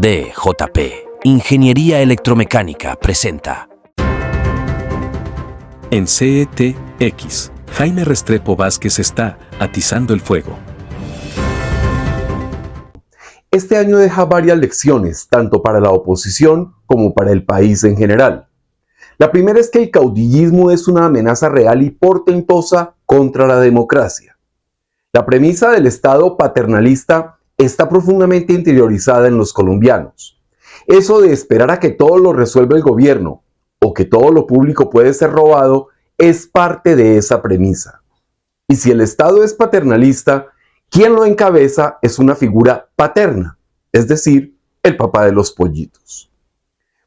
DJP, Ingeniería Electromecánica, presenta. En CETX, Jaime Restrepo Vázquez está atizando el fuego. Este año deja varias lecciones, tanto para la oposición como para el país en general. La primera es que el caudillismo es una amenaza real y portentosa contra la democracia. La premisa del Estado paternalista está profundamente interiorizada en los colombianos. Eso de esperar a que todo lo resuelva el gobierno o que todo lo público puede ser robado es parte de esa premisa. Y si el Estado es paternalista, quien lo encabeza es una figura paterna, es decir, el papá de los pollitos.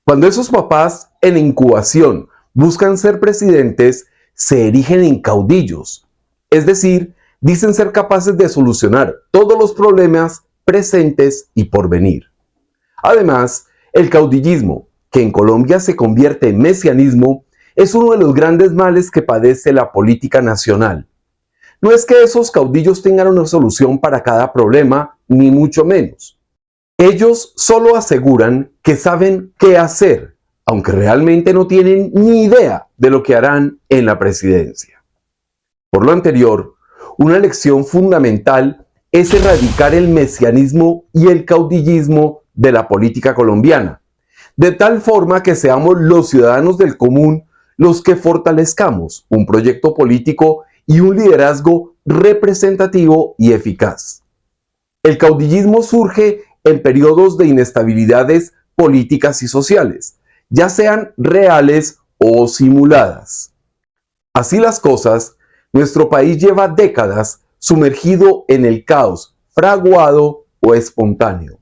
Cuando esos papás en incubación buscan ser presidentes, se erigen en caudillos, es decir, dicen ser capaces de solucionar todos los problemas presentes y por venir. Además, el caudillismo, que en Colombia se convierte en mesianismo, es uno de los grandes males que padece la política nacional. No es que esos caudillos tengan una solución para cada problema, ni mucho menos. Ellos solo aseguran que saben qué hacer, aunque realmente no tienen ni idea de lo que harán en la presidencia. Por lo anterior, una lección fundamental es erradicar el mesianismo y el caudillismo de la política colombiana, de tal forma que seamos los ciudadanos del común los que fortalezcamos un proyecto político y un liderazgo representativo y eficaz. El caudillismo surge en periodos de inestabilidades políticas y sociales, ya sean reales o simuladas. Así las cosas, nuestro país lleva décadas sumergido en el caos, fraguado o espontáneo.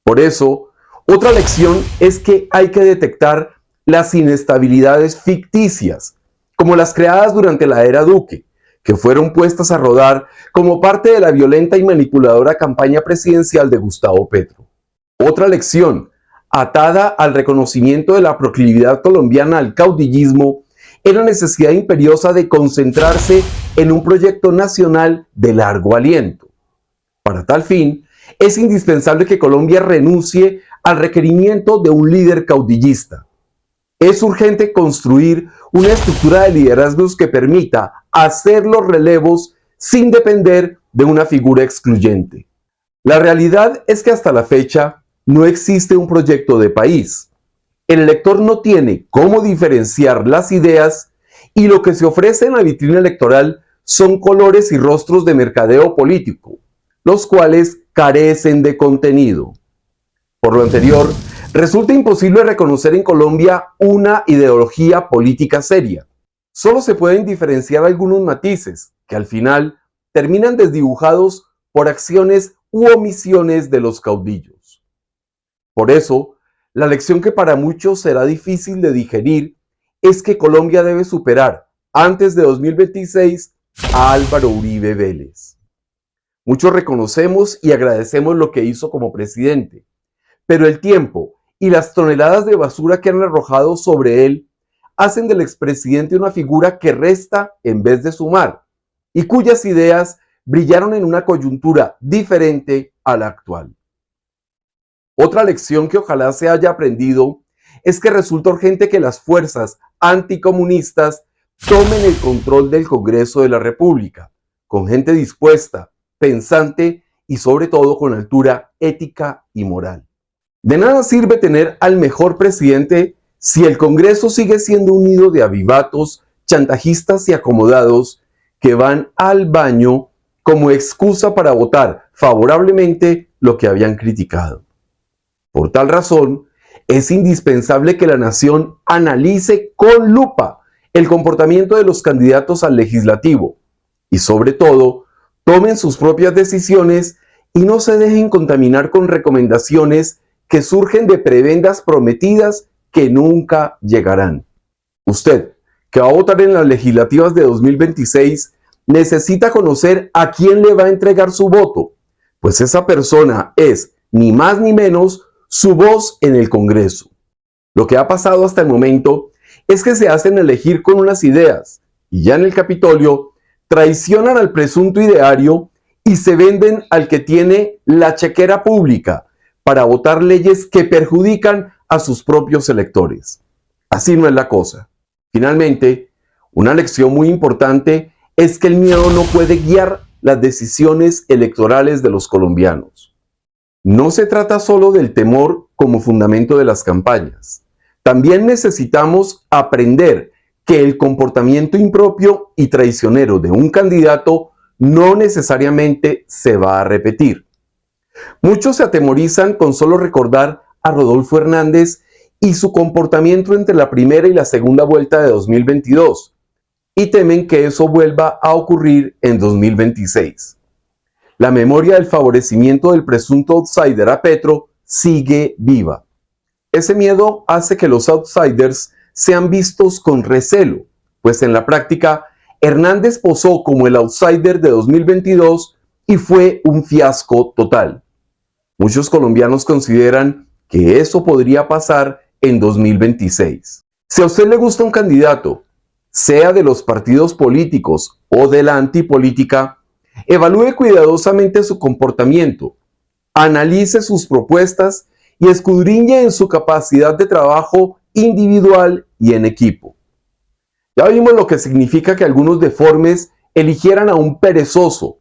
Por eso, otra lección es que hay que detectar las inestabilidades ficticias, como las creadas durante la era Duque, que fueron puestas a rodar como parte de la violenta y manipuladora campaña presidencial de Gustavo Petro. Otra lección, atada al reconocimiento de la proclividad colombiana al caudillismo, es la necesidad imperiosa de concentrarse en un proyecto nacional de largo aliento. Para tal fin, es indispensable que Colombia renuncie al requerimiento de un líder caudillista. Es urgente construir una estructura de liderazgos que permita hacer los relevos sin depender de una figura excluyente. La realidad es que hasta la fecha no existe un proyecto de país. El elector no tiene cómo diferenciar las ideas y lo que se ofrece en la vitrina electoral son colores y rostros de mercadeo político, los cuales carecen de contenido. Por lo anterior, resulta imposible reconocer en Colombia una ideología política seria. Solo se pueden diferenciar algunos matices, que al final terminan desdibujados por acciones u omisiones de los caudillos. Por eso, la lección que para muchos será difícil de digerir es que Colombia debe superar, antes de 2026, a Álvaro Uribe Vélez. Muchos reconocemos y agradecemos lo que hizo como presidente, pero el tiempo y las toneladas de basura que han arrojado sobre él hacen del expresidente una figura que resta en vez de sumar y cuyas ideas brillaron en una coyuntura diferente a la actual. Otra lección que ojalá se haya aprendido es que resulta urgente que las fuerzas anticomunistas tomen el control del Congreso de la República, con gente dispuesta, pensante y sobre todo con altura ética y moral. De nada sirve tener al mejor presidente si el Congreso sigue siendo un nido de avivatos, chantajistas y acomodados que van al baño como excusa para votar favorablemente lo que habían criticado. Por tal razón, es indispensable que la nación analice con lupa el comportamiento de los candidatos al legislativo y, sobre todo, tomen sus propias decisiones y no se dejen contaminar con recomendaciones que surgen de prebendas prometidas que nunca llegarán. Usted, que va a votar en las legislativas de 2026, necesita conocer a quién le va a entregar su voto, pues esa persona es, ni más ni menos, su voz en el Congreso. Lo que ha pasado hasta el momento es que se hacen elegir con unas ideas y ya en el Capitolio traicionan al presunto ideario y se venden al que tiene la chequera pública para votar leyes que perjudican a sus propios electores. Así no es la cosa. Finalmente, una lección muy importante es que el miedo no puede guiar las decisiones electorales de los colombianos. No se trata solo del temor como fundamento de las campañas. También necesitamos aprender que el comportamiento impropio y traicionero de un candidato no necesariamente se va a repetir. Muchos se atemorizan con solo recordar a Rodolfo Hernández y su comportamiento entre la primera y la segunda vuelta de 2022 y temen que eso vuelva a ocurrir en 2026. La memoria del favorecimiento del presunto outsider a Petro sigue viva. Ese miedo hace que los outsiders sean vistos con recelo, pues en la práctica Hernández posó como el outsider de 2022 y fue un fiasco total. Muchos colombianos consideran que eso podría pasar en 2026. Si a usted le gusta un candidato, sea de los partidos políticos o de la antipolítica, evalúe cuidadosamente su comportamiento, analice sus propuestas y escudriñe en su capacidad de trabajo individual y en equipo. Ya vimos lo que significa que algunos deformes eligieran a un perezoso,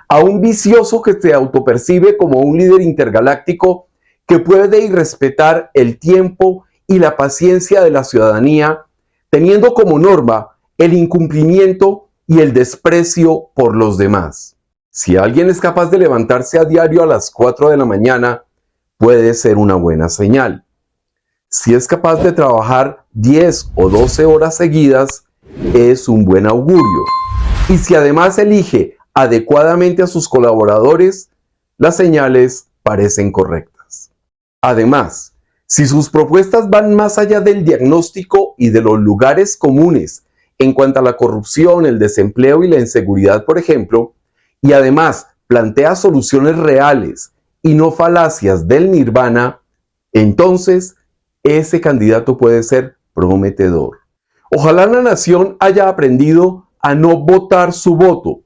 a un vicioso que se autopercibe como un líder intergaláctico que puede irrespetar el tiempo y la paciencia de la ciudadanía, teniendo como norma el incumplimiento y el desprecio por los demás. Si alguien es capaz de levantarse a diario a las 4 de la mañana, puede ser una buena señal. Si es capaz de trabajar 10 o 12 horas seguidas, es un buen augurio. Y si además elige adecuadamente a sus colaboradores, las señales parecen correctas. Además, si sus propuestas van más allá del diagnóstico y de los lugares comunes en cuanto a la corrupción, el desempleo y la inseguridad, por ejemplo, y además plantea soluciones reales y no falacias del nirvana, entonces ese candidato puede ser prometedor. Ojalá la nación haya aprendido a no votar su voto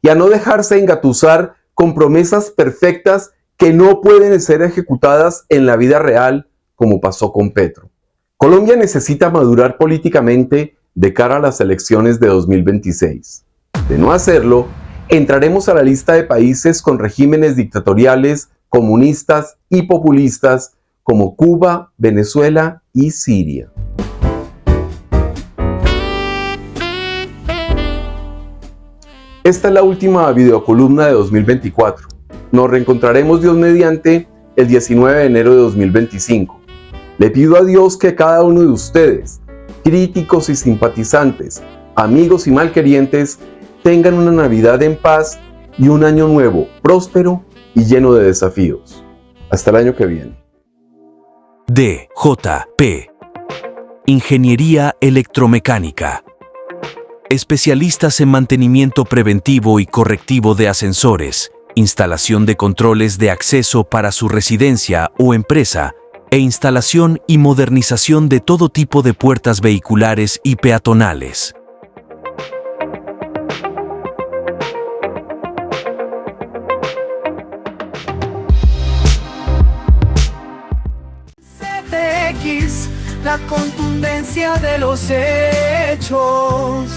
y a no dejarse engatusar con promesas perfectas que no pueden ser ejecutadas en la vida real, como pasó con Petro. Colombia necesita madurar políticamente de cara a las elecciones de 2026. De no hacerlo, entraremos a la lista de países con regímenes dictatoriales, comunistas y populistas como Cuba, Venezuela y Siria. Esta es la última videocolumna de 2024. Nos reencontraremos, Dios mediante, el 19 de enero de 2025. Le pido a Dios que cada uno de ustedes, críticos y simpatizantes, amigos y malquerientes, tengan una Navidad en paz y un año nuevo, próspero y lleno de desafíos. Hasta el año que viene. DJP. Ingeniería electromecánica. Especialistas en mantenimiento preventivo y correctivo de ascensores, instalación de controles de acceso para su residencia o empresa, e instalación y modernización de todo tipo de puertas vehiculares y peatonales. CTX, la contundencia de los hechos.